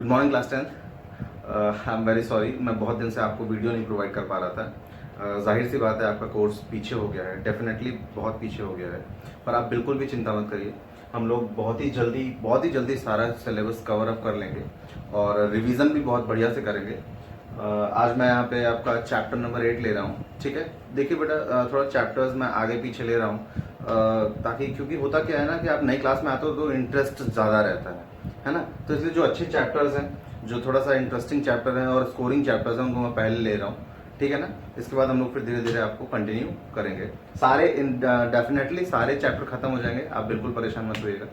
Good morning class 10। I am very sorry, मैं बहुत दिन से आपको वीडियो नहीं प्रोवाइड कर पा रहा था। जाहिर सी बात है, आपका कोर्स पीछे हो गया है, डेफिनेटली बहुत पीछे हो गया है। पर आप बिल्कुल भी चिंता मत करिए, हम लोग बहुत ही जल्दी सारा सिलेबस कवर अप कर लेंगे और रिवीजन भी बहुत बढ़िया से करेंगे। आज मैं यहाँ पे आपका चैप्टर नंबर 8 ले रहा हूँ, ठीक है। देखिए बेटा, थोड़ा चैप्टर्स मैं आगे पीछे ले रहा हूँ ताकि, क्योंकि होता क्या है ना कि आप नई क्लास में आते हो तो इंटरेस्ट ज़्यादा रहता है ना। तो इसलिए जो अच्छे चैप्टर्स हैं, जो थोड़ा सा इंटरेस्टिंग चैप्टर हैं और स्कोरिंग चैप्टर्स हैं, उनको मैं पहले ले रहा हूँ, ठीक है ना। इसके बाद हम लोग फिर धीरे धीरे आपको कंटिन्यू करेंगे। सारे डेफिनेटली सारे चैप्टर खत्म हो जाएंगे, आप बिल्कुल परेशान मत होइएगा।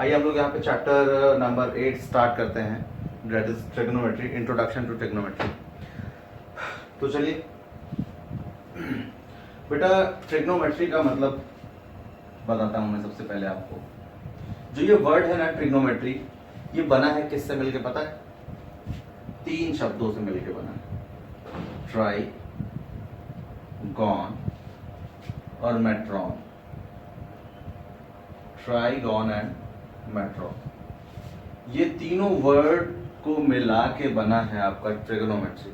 आइए हम लोग यहाँ पे चैप्टर नंबर 8 स्टार्ट करते हैं, that is trigonometry, introduction to trigonometry. तो चलिए बेटा, ट्रिग्नोमेट्री का मतलब बताता हूँ मैं सबसे पहले आपको। जो ये वर्ड है ना ट्रिग्नोमेट्री, ये बना है किससे मिलके पता है? 3 शब्दों से मिलके बना है, ट्राई, गॉन और मेट्रॉन। ट्राई, गॉन एंड मेट्रॉन, ये तीनों वर्ड को मिला के बना है आपका ट्रिग्नोमेट्री,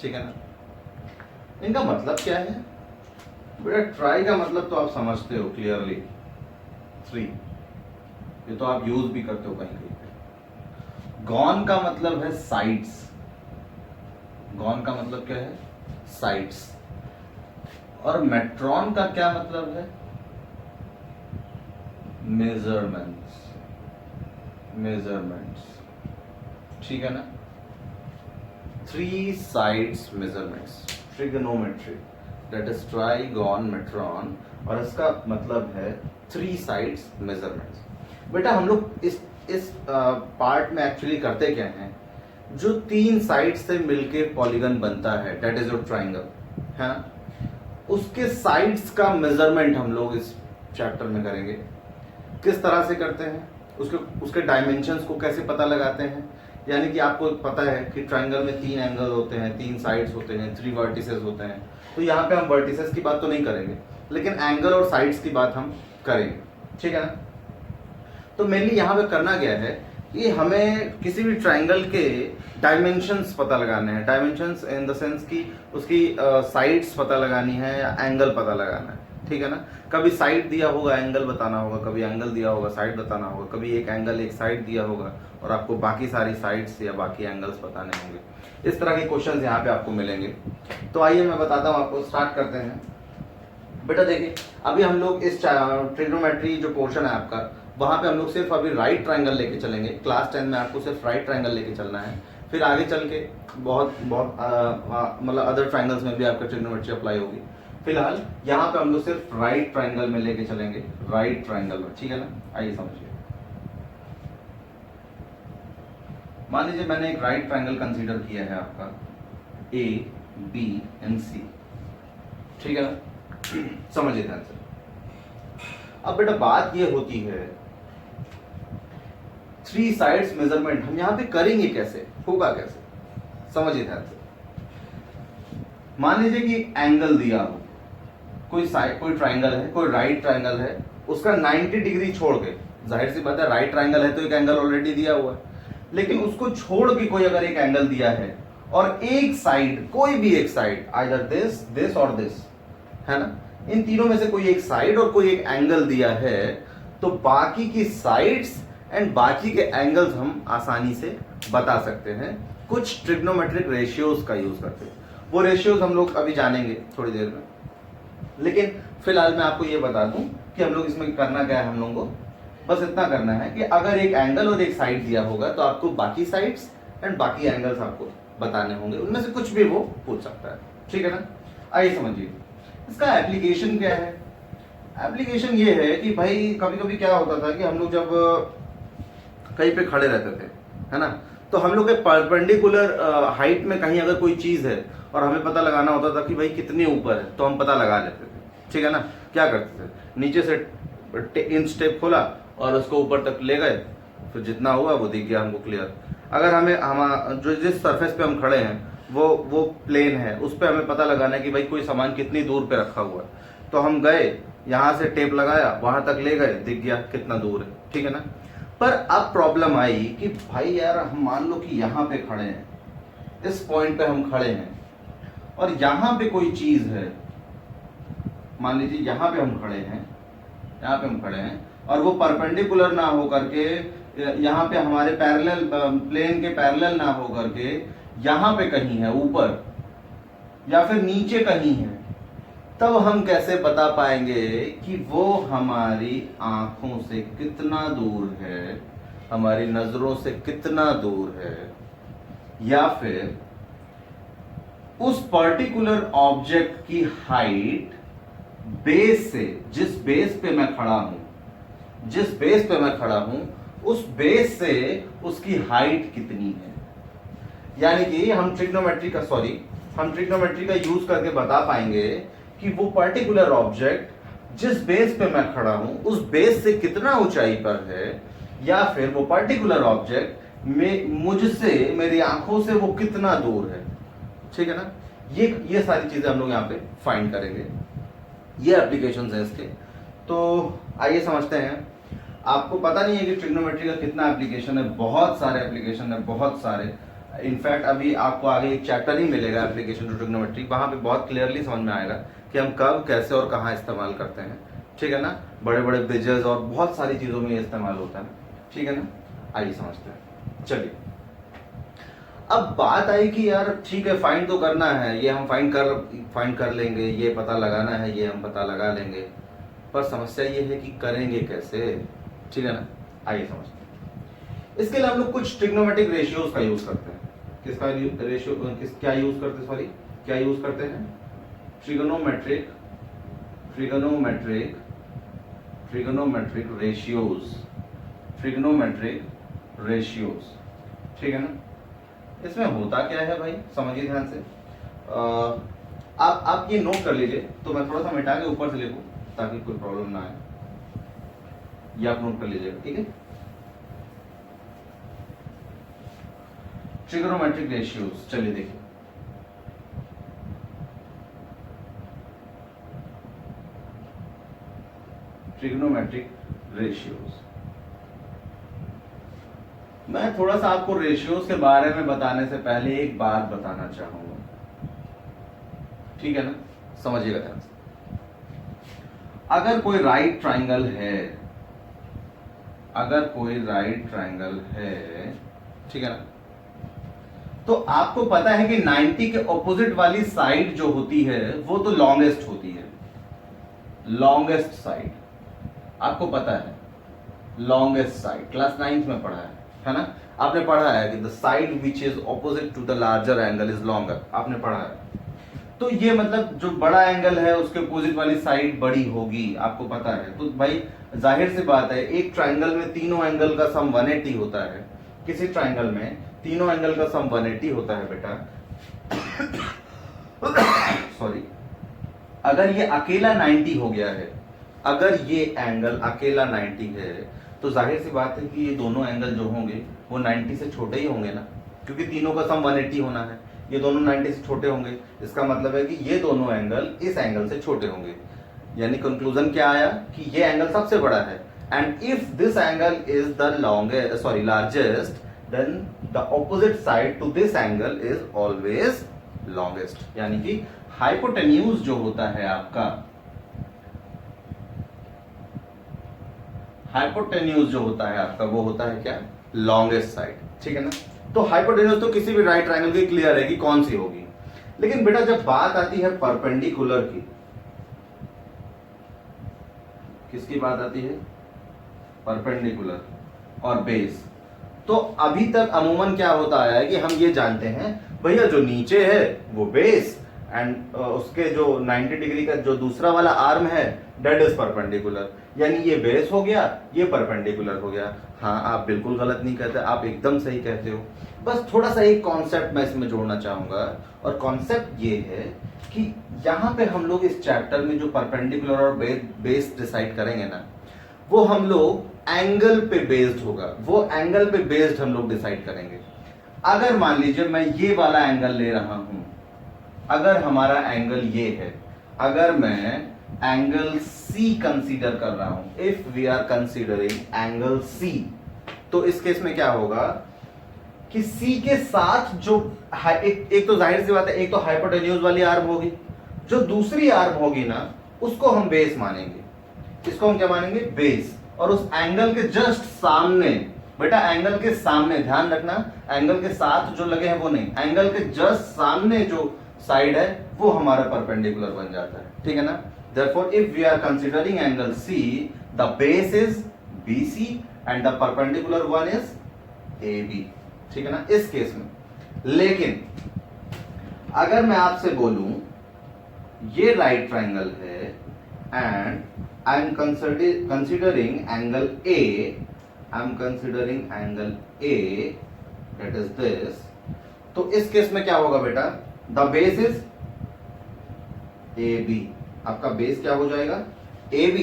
ठीक है ना। इनका मतलब क्या है बेटा? ट्राई का मतलब तो आप समझते हो क्लियरली, 3, ये तो आप यूज भी करते हो कहीं कहीं पे। गॉन का मतलब है साइड्स, गॉन का मतलब क्या है? साइड्स। और मेट्रॉन का क्या मतलब है? मेजरमेंट्स, मेजरमेंट्स, ठीक है ना। 3 sides measurements, trigonometry, that is tri, gon, metron, और इसका मतलब है 3 साइड्स मेजरमेंट्स। बेटा हम लोग इस पार्ट में एक्चुअली करते क्या हैं? जो 3 साइड से मिलके पॉलीगन बनता है, दैट इज योर ट्राइंगल, है ना, उसके साइड्स का मेजरमेंट हम लोग इस चैप्टर में करेंगे। किस तरह से करते हैं, उसके डायमेंशंस को कैसे पता लगाते हैं। यानी कि आपको पता है कि ट्राइंगल में 3 एंगल होते हैं, 3 साइड्स होते हैं, 3 वर्टिसेस होते हैं। तो यहाँ पे हम वर्टिसेस की बात तो नहीं करेंगे, लेकिन एंगल और साइड्स की बात हम करेंगे, ठीक है ना। तो मेनली यहाँ पे करना क्या है कि हमें किसी भी ट्राइंगल के डायमेंशंस पता लगाने हैं। डायमेंशंस इन द सेंस कि उसकी साइड्स पता लगानी है या एंगल पता लगाना है, ठीक है ना। कभी साइड दिया होगा, एंगल बताना होगा, कभी एंगल दिया होगा, साइड बताना होगा, कभी एक एंगल एक साइड दिया होगा और आपको बाकी सारी साइड्स या बाकी एंगल्स बताने होंगे। इस तरह के क्वेश्चंस यहाँ पे आपको मिलेंगे। तो आइए मैं बताता हूँ आपको, स्टार्ट करते हैं। बेटा देखिए, अभी हम लोग इस ट्रिग्नोमेट्री जो पोर्शन है आपका, वहां पे हम लोग सिर्फ अभी राइट ट्राइंगल लेके चलेंगे। क्लास 10 में आपको सिर्फ राइट ट्राइंगल लेके चलना है, फिर आगे चल के बहुत बहुत मतलब अदर ट्राइंगल्स में भी आपका ट्रिग्नोमेट्री अप्लाई होगी। फिलहाल यहाँ पे हम लोग सिर्फ राइट ट्राइंगल में लेके चलेंगे, राइट ट्राइंगल में, ठीक है ना। आइए समझिए। मान लीजिए मैंने एक राइट ट्राइंगल कंसीडर किया है आपका, ए, बी एंड सी, ठीक है ना। समझिए ध्यान से। अब बेटा बात ये होती है, 3 साइड्स मेजरमेंट हम यहां पे करेंगे कैसे, होगा कैसे, समझिए ध्यान से। मान लीजिए कि एंगल दिया हो, कोई साइड, कोई ट्राइंगल है, कोई राइट ट्राइंगल है, उसका 90 डिग्री छोड़ के, जाहिर सी बात है राइट ट्राइंगल है तो एक एंगल ऑलरेडी दिया हुआ है, लेकिन उसको छोड़ के कोई अगर एक एंगल दिया है और एक साइड, कोई भी एक साइड, आइदर दिस, दिस और दिस, है ना, इन तीनों में से कोई एक साइड और कोई एक एंगल दिया है, तो बाकी की साइड्स एंड बाकी के एंगल्स हम आसानी से बता सकते हैं कुछ ट्रिग्नोमेट्रिक रेशियोज का यूज करके। वो रेशियोज हम लोग अभी जानेंगे थोड़ी देर में, लेकिन फिलहाल मैं आपको ये बता दूं कि हम लोग इसमें करना क्या है। हम लोगों को बस इतना करना है कि अगर एक एंगल और एक साइड दिया होगा तो आपको बाकी साइड्स एंड बाकी एंगल्स आपको बताने होंगे, उनमें से कुछ भी वो पूछ सकता है, ठीक है ना। आइए समझिए इसका एप्लीकेशन क्या है। एप्लीकेशन ये है कि भाई कभी कभी क्या होता था कि हम लोग जब कहीं पे खड़े रहते थे, है ना, तो हम लोग के परपेंडिकुलर हाइट में कहीं अगर कोई चीज है और हमें पता लगाना होता था कि भाई कितने ऊपर है, तो हम पता लगा लेते थे, ठीक है ना। क्या करते थे, नीचे से इंच टेप खोला और उसको ऊपर तक ले गए, फिर जितना हुआ वो दिख गया हमको क्लियर। अगर हमें हम जो जिस सरफेस पे हम खड़े हैं वो प्लेन है, उस पर हमें पता लगाना है कि भाई कोई सामान कितनी दूर पे रखा हुआ है, तो हम गए, यहाँ से टेप लगाया, वहां तक ले गए, दिख गया कितना दूर है, ठीक है ना। पर अब प्रॉब्लम आई कि भाई यार हम मान लो कि यहाँ पे खड़े हैं, इस पॉइंट पे हम खड़े हैं और यहाँ पे कोई चीज है, मान लीजिए यहाँ पे हम खड़े हैं, यहाँ पे हम खड़े हैं और वो परपेंडिकुलर ना हो करके यहाँ पे हमारे पैरेलल प्लेन के पैरेलल ना हो करके यहाँ पे कहीं है ऊपर या फिर नीचे कहीं है, तब हम कैसे बता पाएंगे कि वो हमारी आंखों से कितना दूर है, हमारी नजरों से कितना दूर है, या फिर उस पर्टिकुलर ऑब्जेक्ट की हाइट बेस से, जिस बेस पे मैं खड़ा हूं, जिस बेस पे मैं खड़ा हूं उस बेस से उसकी हाइट कितनी है। यानी कि हम ट्रिग्नोमेट्री का यूज करके बता पाएंगे कि वो पर्टिकुलर ऑब्जेक्ट जिस बेस पे मैं खड़ा हूं उस बेस से कितना ऊंचाई पर है, या फिर वो पर्टिकुलर ऑब्जेक्ट में मुझसे, मेरी आंखों से वो कितना दूर है। ठीक है ना, ये सारी चीजें हम लोग यहाँ पे फाइंड करेंगे, ये एप्लीकेशंस है इसके। तो आइए समझते हैं। आपको पता नहीं है कि ट्रिग्नोमेट्री का कितना एप्लीकेशन है, बहुत सारे एप्लीकेशन है, बहुत सारे। इनफैक्ट अभी आपको आगे एक चैप्टर ही मिलेगा एप्लीकेशन टू ट्रिग्नोमेट्री, वहां पे बहुत क्लियरली समझ में आएगा कि हम कब, कैसे और कहाँ इस्तेमाल करते हैं। ठीक है ना, बड़े बड़े ब्रिजेस और बहुत सारी चीजों में ये इस्तेमाल होता है। ठीक है ना, आइए समझते हैं। चलिए, अब बात आई कि यार ठीक है, फाइंड तो करना है, ये हम फाइंड कर लेंगे, ये पता लगाना है, ये हम पता लगा लेंगे, पर समस्या ये है कि करेंगे कैसे। ठीक है ना, आइए समझते हैं। इसके लिए हम लोग कुछ ट्रिग्नोमेट्रिक रेशियोज का यूज करते हैं। किसका रेशियो, क्या यूज करते हैं? Trigonometric ratios. ठीक है ना, इसमें होता क्या है भाई, समझिए ध्यान से। आप ये नोट कर लीजिए, तो मैं थोड़ा सा मिटा के ऊपर से लिखूं ताकि कोई प्रॉब्लम ना आए। ये आप नोट कर लीजिएगा, ठीक है। ट्रिग्नोमेट्रिक रेशियोज, चलिए देखिए। ट्रिग्नोमेट्रिक रेशियोज, मैं थोड़ा सा आपको रेशियोज के बारे में बताने से पहले एक बात बताना चाहूंगा। ठीक है ना, समझिएगा ध्यान से। अगर कोई राइट ट्रायंगल है, ठीक है ना, तो आपको पता है कि 90 के ऑपोजिट वाली साइड जो होती है वो तो लॉन्गेस्ट होती है। लॉन्गेस्ट साइड आपको पता है, लॉन्गेस्ट साइड क्लास 9th में पढ़ा है ना, आपने पढ़ा है कि the side which is opposite to the larger angle is longer, आपने पढ़ा है। तो ये मतलब जो बड़ा एंगल है उसके अपोजिट वाली साइड बड़ी होगी, आपको पता है। तो भाई जाहिर सी बात है, एक ट्रायंगल में तीनों एंगल का सम 180 होता है। किसी ट्रायंगल में तीनों एंगल का सम 180 होता है बेटा। सॉरी, अगर ये अकेला 90 हो गया है, अगर ये एंगल अकेला 90 है, तो जाहिर सी बात है कि ये दोनों एंगल जो होंगे वो 90 से छोटे ही होंगे ना, क्योंकि तीनों का सम 180 होना है। ये दोनों 90 से छोटे होंगे, इसका मतलब है कि ये दोनों एंगल इस एंगल से छोटे होंगे। यानी कंक्लूजन क्या आया कि ये एंगल सबसे बड़ा है। And if this angle is the largest, then the opposite side to this angle is always longest. यानी कि हाइपोटेन्यूज जो होता है आपका, वो होता है क्या, लॉन्गेस्ट साइड। ठीक है ना, तो हाइपोटेन्यूज तो किसी भी राइट ट्रायंगल की क्लियर है कि कौन सी होगी। लेकिन बेटा जब बात आती है परपेंडिकुलर की, किसकी बात आती है, परपेंडिकुलर और बेस, तो अभी तक अमूमन क्या होता आया है कि हम ये जानते हैं भैया जो नीचे है वो बेस, एंड उसके जो 90 डिग्री का जो दूसरा वाला आर्म है दैट इज परपेंडिकुलर। यानी ये बेस हो गया, ये परपेंडिकुलर हो गया। हाँ, आप बिल्कुल गलत नहीं कहते, आप एकदम सही कहते हो। बस थोड़ा सा एक कॉन्सेप्ट मैं इसमें जोड़ना चाहूंगा, और कॉन्सेप्ट ये है कि यहाँ पे हम लोग इस चैप्टर में जो परपेंडिकुलर और बेस डिसाइड करेंगे ना, वो हम लोग एंगल पे बेस्ड होगा, वो एंगल पे बेस्ड हम लोग डिसाइड करेंगे। अगर मान लीजिए मैं ये वाला एंगल ले रहा हूं, अगर हमारा एंगल ये है, अगर मैं एंगल C कंसीडर कर रहा हूं, if we are considering angle C, तो इस केस में क्या होगा कि C के साथ जो एक तो जाहिर सी बात है, एक तो हाइपोटेन्यूज वाली आर्म होगी, जो दूसरी आर्म होगी ना उसको हम बेस मानेंगे। इसको हम क्या मानेंगे? बेस। और उस एंगल के जस्ट सामने, बेटा एंगल के सामने ध्यान रखना, एंगल के साथ जो लगे हैं वो नहीं, एंगल के जस्ट सामने जो साइड है वो हमारा परपेंडिकुलर बन जाता है, ठीक है ना। Therefore, if we are considering angle C, the base is BC and the perpendicular one is AB, ठीक है ना इस केस में। लेकिन अगर मैं आपसे बोलूं ये राइट ट्राइंगल है and I am considering angle A, I am considering angle A, that is this, तो इस केस में क्या होगा बेटा? द बेस इज AB, आपका बेस क्या हो जाएगा? AB,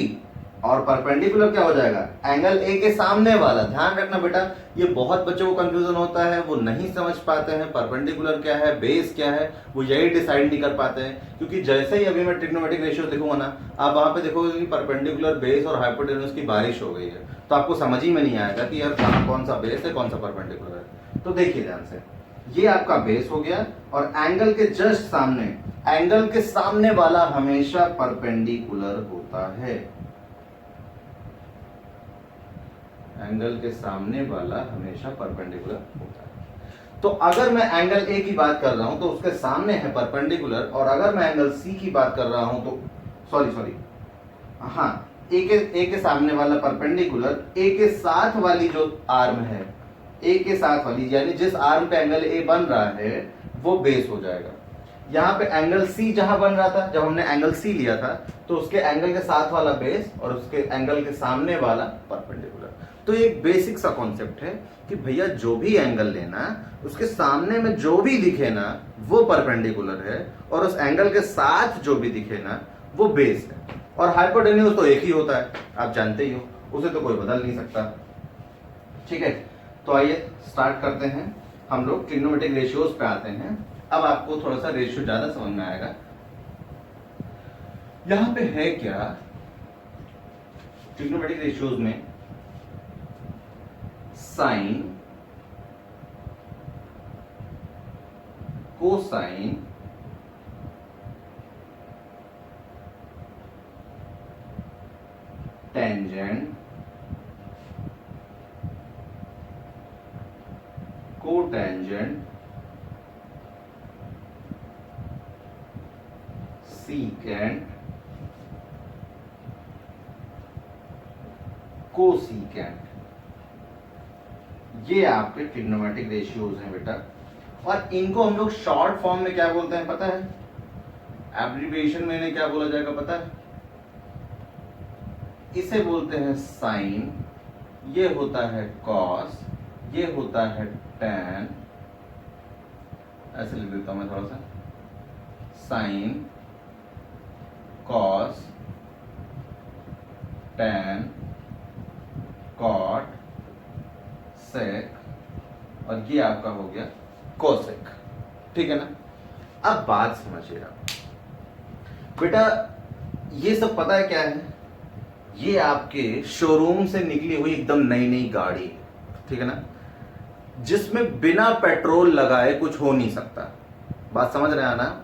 और परपेंडिकुलर क्या हो जाएगा? एंगल A के सामने वाला। ध्यान रखना बेटा, ये बहुत बच्चों को कंफ्यूजन होता है, वो नहीं समझ पाते हैं परपेंडिकुलर क्या है, बेस क्या है, वो यही डिसाइड नहीं कर पाते हैं। क्योंकि जैसे ही अभी मैं ट्रिग्नोमेट्रिक रेशियो देखूंगा ना, आप वहां पे देखोगे कि परपेंडिकुलर, बेस और हाइपोटेन्यूज की बारिश हो गई है, तो आपको समझ ही में नहीं आएगा कि यार कहां कौन सा बेस है, कौन सा परपेंडिकुलर है। तो देखिए ध्यान से, ये आपका बेस हो गया और एंगल के जस्ट सामने, एंगल के सामने वाला हमेशा परपेंडिकुलर होता है। एंगल के सामने वाला हमेशा परपेंडिकुलर होता है। तो अगर मैं एंगल ए की बात कर रहा हूं तो उसके सामने है परपेंडिकुलर, और अगर मैं एंगल सी की बात कर रहा हूं तो सॉरी हाँ, ए के सामने वाला परपेंडिकुलर, ए के साथ वाली जो आर्म है, ए के साथ वाली यानी जिस आर्म पे एंगल ए बन रहा है वो बेस हो जाएगा। यहाँ पे एंगल सी जहां बन रहा था, जब हमने एंगल सी लिया था, तो उसके एंगल के साथ वाला बेस और उसके एंगल के सामने वाला परपेंडिकुलर। तो एक बेसिक सा कॉन्सेप्ट है कि भैया जो भी एंगल लेना, उसके सामने में जो भी दिखे ना वो परपेंडिकुलर है, और उस एंगल के साथ जो भी दिखे ना वो बेस है। और हाइपोटेन्यूज तो एक ही होता है, आप जानते ही हो, उसे तो कोई बदल नहीं सकता, ठीक है। तो आइए स्टार्ट करते हैं, हम लोग ट्रिग्नोमेट्रिक रेशियोज पे आते हैं। अब आपको थोड़ा सा रेशियो ज्यादा समझ में आएगा। यहां पे है क्या ट्रिग्नोमेट्रिक रेशियोज में? Sine, cosine, tangent, cotangent, secant, cosecant, ये आपके ट्रिग्नोमेट्रिक रेशियोज हैं बेटा। और इनको हम लोग शॉर्ट फॉर्म में क्या बोलते हैं पता है? एब्रिविएशन में इन्हें क्या बोला जाएगा पता है? इसे बोलते हैं साइन, ये होता है कॉस, ये होता है टैन, ऐसे लिख देता हूं मैं थोड़ा सा, साइन, कॉस, टैन, कॉट, सेक, और ये आपका हो गया कोसेक, ठीक है ना। अब बात समझिएगा बेटा, ये सब पता है क्या है? ये आपके शोरूम से निकली हुई एकदम नई नई गाड़ी, ठीक है ना, जिसमें बिना पेट्रोल लगाए कुछ हो नहीं सकता। बात समझ रहे हैं ना?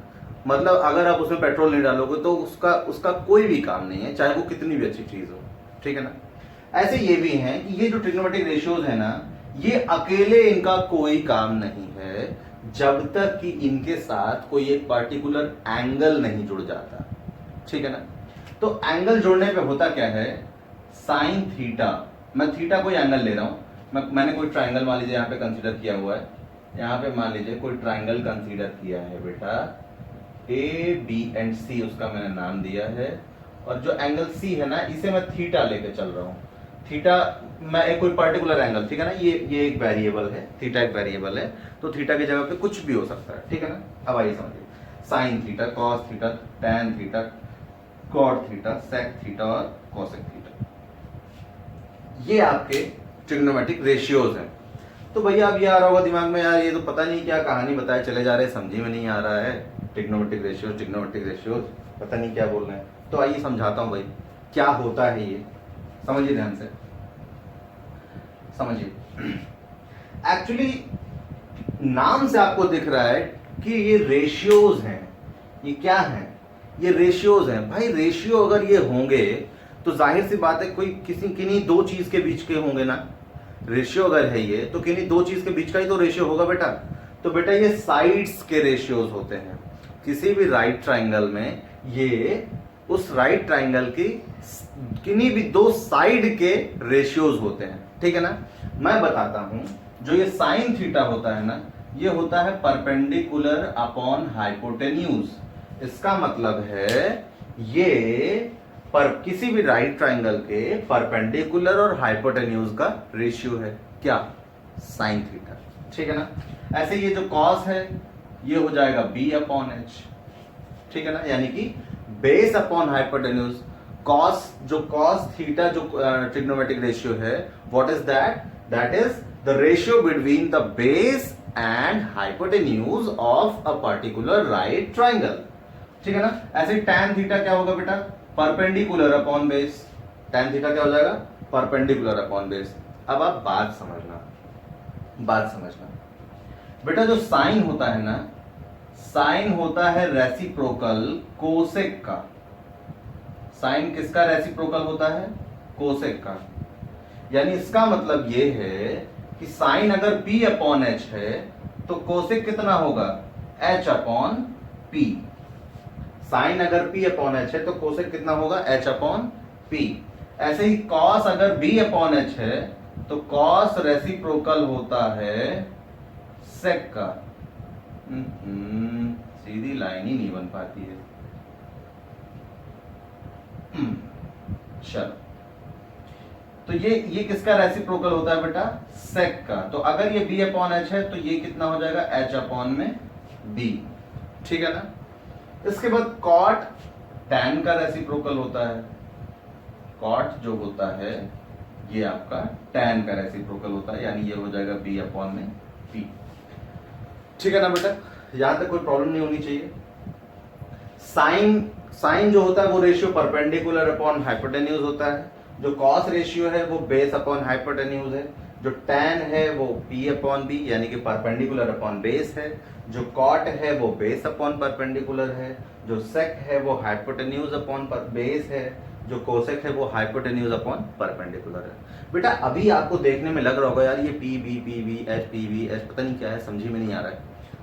मतलब अगर आप उसमें पेट्रोल नहीं डालोगे तो उसका कोई भी काम नहीं है, चाहे वो कितनी भी अच्छी चीज हो, ठीक है ना। ऐसे ये भी है कि ये जो ट्रिग्नोमेट्रिक रेशियोज है ना, ये अकेले इनका कोई काम नहीं है जब तक कि इनके साथ कोई एक पार्टिकुलर एंगल नहीं जुड़ जाता, ठीक है ना। तो एंगल जोड़ने पे होता क्या है? साइन थीटा, मैं थीटा कोई एंगल ले रहा हूं, मैंने कोई ट्राइंगल मान लीजिए यहाँ पे कंसीडर किया हुआ है, यहाँ पे मान लीजिए कोई ट्राइंगल कंसीडर किया है बेटा, ए बी एंड सी उसका मैंने नाम दिया है, और जो एंगल सी है ना इसे मैं थीटा लेके चल रहा हूँ। थीटा मैं एक कोई पर्टिकुलर एंगल, ठीक है ना, ये एक वेरिएबल है, थीटा एक वेरिएबल है, तो थीटा की जगह पे कुछ भी हो सकता है, ठीक है ना। अब आइए समझिए, sine theta, cos theta, tan theta, cot theta, sec theta और कोसेक थीटा, ये आपके ट्रिग्नोमेट्रिक रेशियोज हैं। तो भैया अब ये आ रहा होगा दिमाग में, यार ये तो पता नहीं क्या कहानी बताए चले जा रहे हैं, समझी में नहीं आ रहा है, ट्रिग्नोमेट्रिक रेशियोज पता नहीं क्या बोल रहे हैं। तो आइए समझाता हूं भाई क्या होता है ये, समझिए ध्यान से। समझिए, एक्चुअली नाम से आपको दिख रहा है कि ये रेशियोज हैं। ये क्या हैं? ये रेशियोज हैं। भाई रेशियो अगर ये होंगे तो जाहिर सी बात है कोई किन्हीं दो चीज के बीच के होंगे ना। रेशियो अगर है ये तो किन्हीं दो चीज के बीच का ही तो रेशियो होगा बेटा। तो बेटा ये साइड्स के रेशियोज होते हैं। किसी भी राइट ट्राइंगल में ये उस राइट ट्राइंगल की किन्हीं भी दो साइड के रेशियोज होते हैं, ठीक है ना। मैं बताता हूं, जो ये साइन थीटा होता है ना, ये होता है परपेंडिकुलर अपॉन हाइपोटेन्यूज। इसका मतलब है ये पर किसी भी राइट ट्राइंगल के परपेंडिकुलर और हाइपोटेन्यूज का रेशियो है, क्या? साइन थीटा, ठीक है ना। ऐसे ये जो कॉस है ये हो जाएगा बी अपॉन एच, ठीक है ना, यानी कि base upon hypotenuse. Cos theta जो ट्रिग्नोमेट्रिक रेशियो है, what is that? That is the ratio between the base and hypotenuse of a particular right triangle, ठीक है ना। ऐसे टैन थीटा क्या होगा बेटा? Perpendicular upon base. Tan theta क्या हो जाएगा? Perpendicular upon base. अब आप बात समझना बेटा, जो साइन होता है ना, साइन होता है रेसिप्रोकल कोसेक का। साइन किसका रेसिप्रोकल होता है? कोसेक का। यानी इसका मतलब ये है कि साइन अगर p अपॉन एच है तो कोसेक कितना होगा? h upon p। साइन अगर p अपॉन एच है तो कोसेक कितना होगा? h upon p। ऐसे ही कॉस अगर b अपॉन एच है तो कॉस रेसिप्रोकल होता है सेक का। सीधी लाइन ही नहीं बन पाती है। चलो, तो ये किसका रेसिप्रोकल होता है बेटा? सेक का। तो अगर ये b अपॉन एच है तो ये कितना हो जाएगा? h अपॉन में b, ठीक है ना। इसके बाद कॉट टैन का रेसिप्रोकल होता है। कॉट जो होता है ये आपका टैन का रेसिप्रोकल होता है, यानी ये हो जाएगा b अपॉन में p, ठीक है ना बेटा। यहां तक कोई प्रॉब्लम नहीं होनी चाहिए। साइन जो होता है वो रेशियो परपेंडिकुलर अपॉन हाइपोटेन्यूज होता है। जो कॉस रेशियो है वो बेस अपॉन हाइपोटेन्यूज है। जो टैन है वो p अपॉन b यानी कि परपेंडिकुलर अपॉन बेस है। जो कॉट है वो बेस अपॉन परपेंडिकुलर है। जो सेक है वो हाइपोटेन्यूज अपॉन बेस है। जो कोसेक है वो हाइपोटेन्यूज अपॉन परपेंडिकुलर है। बेटा अभी आपको देखने में लग रहा होगा यार ये पी बी एच पता नहीं क्या है, समझी में नहीं आ रहा है।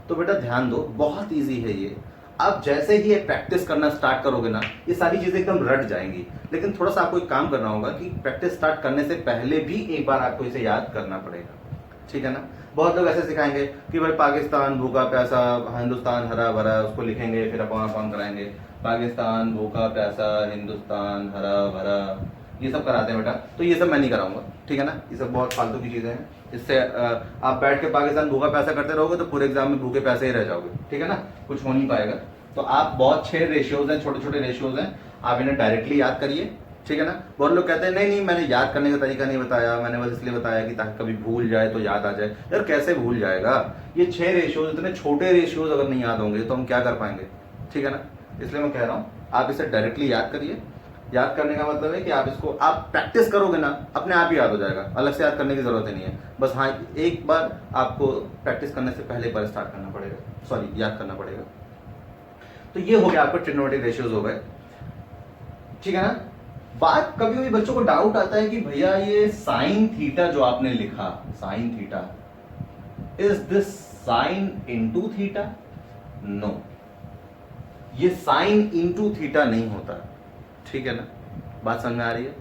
तो बेटा ध्यान दो, बहुत इजी है ये। आप जैसे ही ये प्रैक्टिस करना स्टार्ट करोगे ना, ये सारी चीजें एकदम रट जाएंगी। लेकिन थोड़ा सा आपको एक काम करना होगा कि प्रैक्टिस स्टार्ट करने से पहले भी एक बार आपको इसे याद करना पड़ेगा, ठीक है ना। बहुत लोग ऐसे सिखाएंगे कि भाई पाकिस्तान भूखा प्यासा, हिंदुस्तान हरा भरा, उसको लिखेंगे फिर अपॉन कराएंगे। पाकिस्तान भूखा प्यासा, हिंदुस्तान हरा भरा, ये सब कराते हैं बेटा। तो ये सब मैं नहीं कराऊंगा, ठीक है ना। ये सब बहुत फालतू की चीजें हैं। इससे आप बैठ के पाकिस्तान भूखा प्यासा करते रहोगे तो पूरे एग्जाम में भूखे प्यासे ही रह जाओगे, ठीक है ना, कुछ हो नहीं पाएगा। तो आप बहुत 6 रेशियोज हैं, छोटे छोटे रेशियोज हैं, आप इन्हें डायरेक्टली याद करिए, ठीक है ना। बहुत लोग कहते हैं नहीं मैंने याद करने का तरीका नहीं बताया, मैंने बस इसलिए बताया कि ताकि कभी भूल जाए तो याद आ जाए। यार कैसे भूल जाएगा? ये 6 रेशियोज, इतने छोटे रेशियोज अगर नहीं याद होंगे तो हम क्या कर पाएंगे, ठीक है ना। इसलिए मैं कह रहा हूँ आप इसे डायरेक्टली याद करिए। याद करने का मतलब है कि आप इसको आप प्रैक्टिस करोगे ना, अपने आप ही याद हो जाएगा, अलग से याद करने की जरूरत ही नहीं है। बस हाँ, एक बार आपको प्रैक्टिस करने से पहले एक बार स्टार्ट करना पड़ेगा, सॉरी याद करना पड़ेगा। तो ये हो गया आपका ट्रिग्नोमेट्रिक रेशियोज हो गए, ठीक है ना। बात कभी कभी बच्चों को डाउट आता है कि भैया ये साइन थीटा जो आपने लिखा, sine theta, is this sine into theta? No, ये साइन इनटू थीटा नहीं होता, ठीक है ना। बात समझ में आ रही है?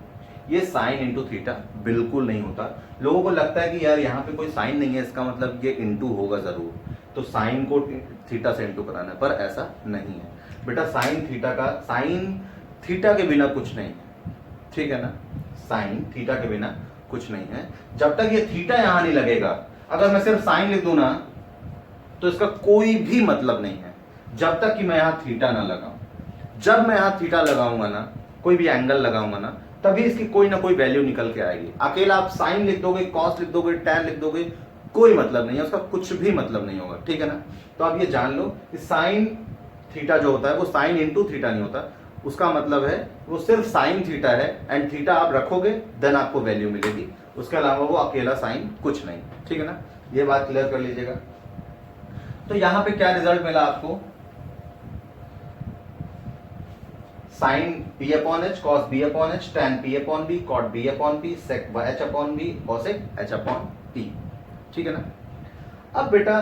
ये साइन इनटू थीटा बिल्कुल नहीं होता। लोगों को लगता है कि यार यहाँ पे कोई साइन नहीं है, इसका मतलब ये इनटू होगा जरूर, तो साइन को थीटा से इनटू कराना है, पर ऐसा नहीं है बेटा। साइन थीटा के बिना कुछ नहीं है, ठीक है ना। साइन थीटा के बिना कुछ नहीं है जब तक ये थीटा यहां नहीं लगेगा। अगर मैं सिर्फ साइन लिख दूं ना तो इसका कोई भी मतलब नहीं है जब तक कि मैं यहां थीटा ना लगाऊं। जब मैं यहां थीटा लगाऊंगा ना, कोई भी एंगल लगाऊंगा ना, तभी इसकी कोई ना कोई वैल्यू निकल के आएगी। अकेला आप साइन लिख दोगे, कॉस लिख दोगे, टैन लिख दोगे, कोई मतलब नहीं है, उसका कुछ भी मतलब नहीं होगा, ठीक है ना। तो आप ये जान लो कि साइन थीटा जो होता है वो साइन इंटू थीटा नहीं होता, उसका मतलब है वो सिर्फ साइन थीटा है, एंड थीटा आप रखोगे देन आपको वैल्यू मिलेगी। उसके अलावा वो अकेला साइन कुछ नहीं, ठीक है ना, ये बात क्लियर कर लीजिएगा। तो यहां पे क्या रिजल्ट मिला आपको, sine p upon H, cos b upon H, tan p upon b, cot b upon p, sec h upon b, cosec h upon p, ठीक है ना। अब बेटा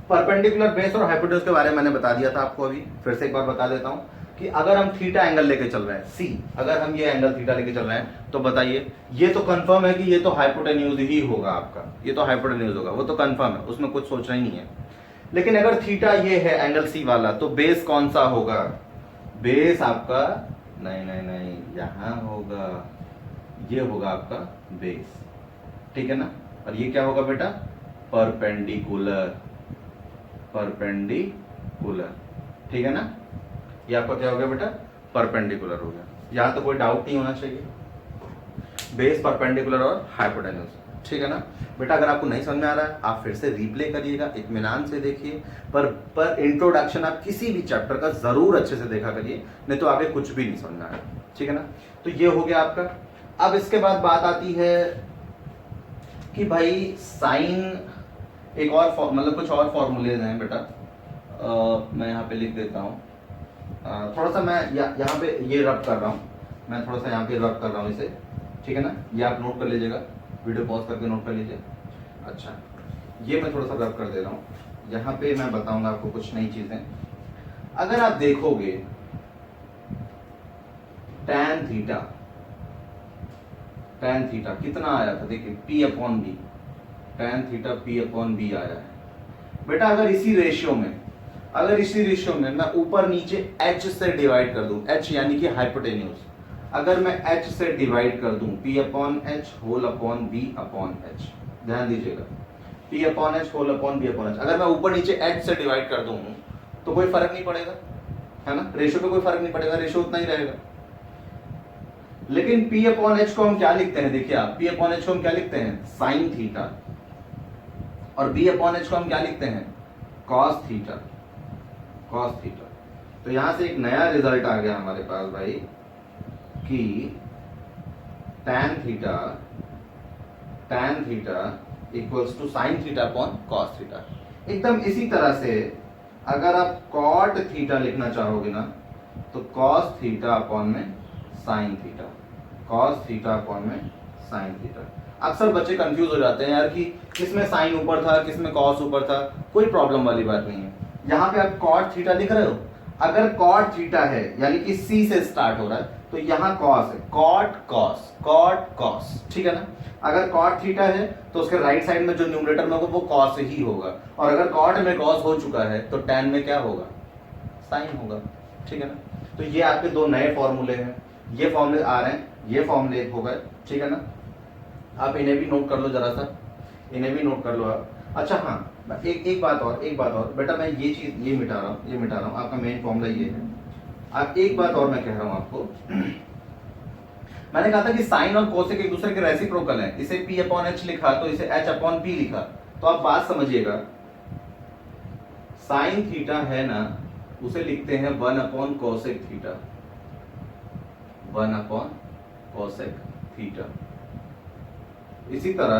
परपेंडिकुलर बेस और हाइपोटेन्यूज के बारे में मैंने बता दिया था आपको, अभी फिर से एक बार बता देता हूं कि अगर हम थीटा एंगल लेके चल रहे हैं, सी अगर हम ये एंगल थीटा लेके चल रहे हैं, तो बताइए ये तो कंफर्म है कि ये तो हाइपोटेन्यूज ही होगा आपका, ये तो हाइपोटेन्यूज होगा, वो तो कंफर्म है, उसमें कुछ सोचना ही नहीं है। लेकिन अगर थीटा ये है एंगल सी वाला, तो बेस कौन सा होगा, बेस आपका नहीं नहीं नहीं यहां होगा, ये होगा आपका बेस, ठीक है ना। और ये क्या होगा बेटा, परपेंडिकुलर, परपेंडिकुलर, ठीक है ना, ये आपका क्या हो गया बेटा, परपेंडिकुलर हो गया। यहां तो कोई डाउट नहीं होना चाहिए, बेस परपेंडिकुलर और हाइपोटेन्यूज, ठीक है ना बेटा। अगर आपको नहीं समझ में आ रहा है आप फिर से रिप्ले करिएगा, इत्मीनान से देखिए, पर इंट्रोडक्शन आप किसी भी चैप्टर का जरूर अच्छे से देखा करिए, नहीं तो आगे कुछ भी नहीं समझ में आएगा, ठीक है ना। तो ये हो गया आपका। अब इसके बाद बात आती है कि भाई साइन एक और मतलब कुछ और फॉर्मूलेज हैं बेटा, मैं यहाँ पे लिख देता हूँ, थोड़ा सा मैं यहाँ पे ये रब कर रहा हूँ, मैं थोड़ा सा यहाँ पे रब कर रहा हूँ इसे, ठीक है ना, ये आप नोट कर लीजिएगा, वीडियो पॉज करके नोट कर लीजिए। अच्छा, ये मैं थोड़ा सा रब कर दे रहा हूँ, यहाँ पे मैं बताऊंगा आपको कुछ नई चीजें। अगर आप देखोगे tan थीटा, tan थीटा कितना आया था, देखिए p upon B, tan theta p upon B आया है बेटा। अगर इसी रेशियो में मैं ऊपर नीचे h से डिवाइड कर दूं, h यानी कि हाइपोटेन्यूज, अगर मैं h से डिवाइड कर दूं p upon H whole upon b upon h, ध्यान दीजिएगा, p upon H whole upon b upon h, अगर मैं ऊपर नीचे h से डिवाइड कर दूं तो कोई फर्क नहीं पड़ेगा, है ना, रेशियो पे कोई फर्क नहीं पड़ेगा, रेशियो उतना ही रहेगा। लेकिन p अपॉन एच को हम क्या लिखते हैं, देखिए आप, p अपॉन एच को हम क्या लिखते हैं, साइन थीटा, और b अपॉन एच को हम क्या लिखते हैं, कॉस थीटा, कॉस थीटा। तो यहां से एक नया रिजल्ट आ गया हमारे पास भाई कि tan theta equals to sine theta upon cos theta. एकदम इसी तरह से अगर आप कॉट थीटा लिखना चाहोगे ना, तो कॉस थीटा अपॉन में sign theta, cos theta upon में साइन थीटा। अक्सर बच्चे कंफ्यूज हो जाते हैं यार कि किसमें साइन ऊपर था किसमें कॉस ऊपर था, कोई प्रॉब्लम वाली बात नहीं है। यहाँ पे आप कॉट थीटा लिख रहे हो, अगर कॉट थीटा है यानी कि सी से स्टार्ट हो रहा है, तो यहाँ कॉस है, कॉट कॉस, कॉट कॉस, ठीक है ना। अगर कॉट थीटा है तो उसके राइट साइड में जो न्यूमरेटर में होगा वो कॉस ही होगा, और अगर कॉट में कॉस हो चुका है तो टैन में क्या होगा, साइन होगा, ठीक है ना। तो ये आपके दो नए फॉर्मूले हैं, ये फॉर्मूले आ रहे हैं, ये फॉर्मूले हो गए, ठीक है ना। आप इन्हें भी नोट कर लो जरा सा, इन्हें भी नोट कर लो आप। अच्छा हाँ, एक बात और बेटा, मैं ये चीज ये मिटा रहा हूँ, आपका मेन फॉर्मूला ये है। अब एक बात और मैं कह रहा हूँ आपको, मैंने कहा था कि साइन और कोसेक एक दूसरे के रेसिप्रोकल हैं, इसे p अपॉन एच लिखा तो इसे h अपॉन p लिखा, तो आप बात समझिएगा, साइन थीटा है ना, उसे लिखते हैं 1 upon cosec theta, 1 upon cosec theta. इसी तरह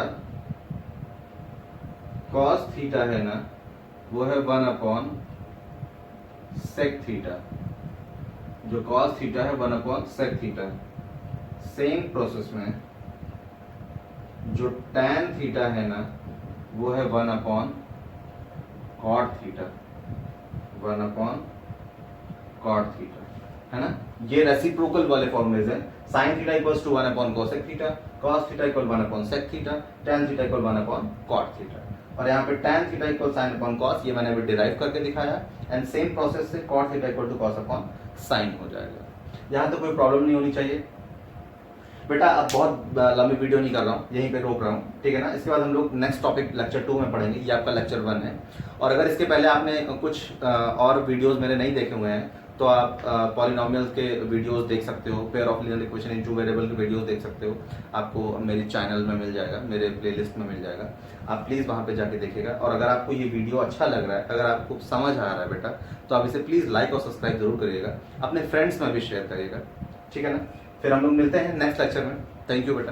कॉस थीटा है ना, वो है 1 अपॉन सेक थीटा, जो कॉस थीटा है 1 upon sec theta. Same process में जो टैन थीटा है ना, वो है 1 upon cot theta, 1 upon cot theta, है ना। ये रेसिप्रोकल वाले फॉर्मूलेज हैं, sine theta equals to 1 upon cosec theta, cos theta equal 1 upon sec theta, tan theta equal 1 upon cot theta. और यहाँ पे tan theta equal sine upon cos, ये मैंने अभी डिराइव करके दिखाया, एंड सेम प्रोसेस से cot theta equal to cos upon sine हो जाएगा। यहाँ तो कोई प्रॉब्लम नहीं होनी चाहिए बेटा। अब बहुत लंबी वीडियो नहीं कर रहा हूँ, यहीं पे रोक रहा हूँ, ठीक है ना। इसके बाद हम लोग नेक्स्ट टॉपिक लेक्चर 2 में पढ़ेंगे, ये आपका लेक्चर 1 है। और अगर इसके पहले आपने कुछ और वीडियोस मेरे नहीं देखे हुए हैं, तो आप पॉलिनोमियल्स के वीडियोस देख सकते हो, pair of linear equation in two variable के वीडियोस देख सकते हो, आपको मेरी चैनल में मिल जाएगा, मेरे प्लेलिस्ट में मिल जाएगा, आप प्लीज़ वहाँ पे जाके देखिएगा। और अगर आपको ये वीडियो अच्छा लग रहा है, अगर आपको समझ आ रहा है बेटा, तो आप इसे प्लीज़ लाइक और सब्सक्राइब जरूर करिएगा, अपने फ्रेंड्स में भी शेयर करिएगा, ठीक है ना। फिर हम लोग मिलते हैं नेक्स्ट लेक्चर में। थैंक यू बेटा।